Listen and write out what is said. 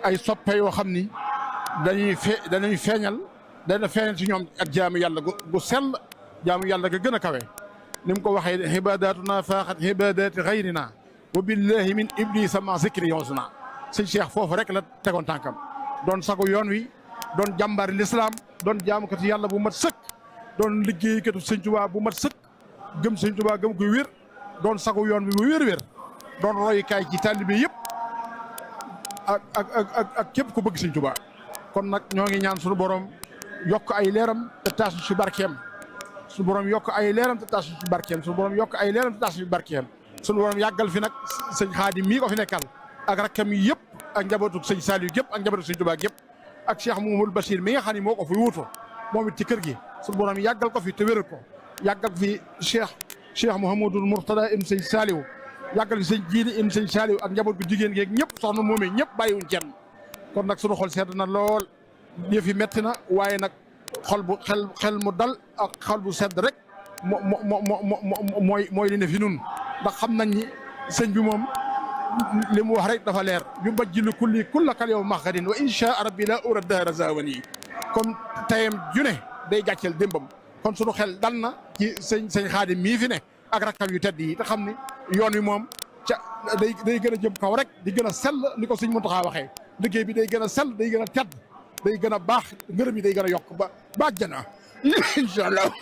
ay soppe yoo xam ni dañuy feeñal ci ñoom ak jaamu yàlla gu sell jaamu yàlla ga gën a kawe ni mu ko waxee ibadatuna faaxat ibadati xayrina wa billahi min iblisa ma zikri yosna sëñ Cheikh foofu rek la tegoon tànkam doon sagu yoon wi doon jàmbaari lislaam doon jaamukati yàlla bu mat sëkk doon liggéeykatu sëñ Tuubaa bu mat sëkk gëm sëñ Tuubaa gëm ko wér doon sagu yoon wi bu wér doon royukaay ci taalibe yëpp ak képp ku bëgg sëñ Tuubaa kon nag ñoo ngi ñaan suñu borom yokk ay leeram te taas ci barkeem suñu borom yokk ay leeram te taas ci barkeem suñu borom yokk ay leeram te taas ci barkeem suñu borom yàggal fi nag sëñ Xaadim mii ko fi nekkal ak rakkam yi yëpp ak njabootu sëñ Saliou yëpp ak njabootu sëñ Tuubaa yëpp ak Cheikh Mouhamadou Bachir mi nga xam ne moo ko fi wuutu moom it ci kër gi suñu borom yàggal ko fi te wéral ko yàggal fi Cheikh Mouhamadou Mourtada im sëñ Saliou yàggal fi sëñ Jiili im sëñ Saliou ak njaboot gu jigéen geeg ñëpp soxna moomee ñëpp bàyyiwuñ kenn kon nag sunu xol sedd na lool yëf yi metti na waaye nag xel mu dal ak xol bu sedd rek mooy li ne fi nun ndax xam nañ ni sëñ bi moom li mu wax rek dafa leer yu bajjilu kulla kal yow maxadin wa insha rabbi la ura dahra zawani comme tayam june day gàcceel démbam kon sunu xel dal na ci sëñ Xaadim mii fi ne ak rakkam yu tedd yi te xam ni yoon wi moom ca day gën a jëm kaw rek di gën a sell ni ko sëñ Muntaxa waxee liggéey bi day gën a sell day gën a tedd day gën a baax ngërëm yi day gën a yokk ba àjjana incha allah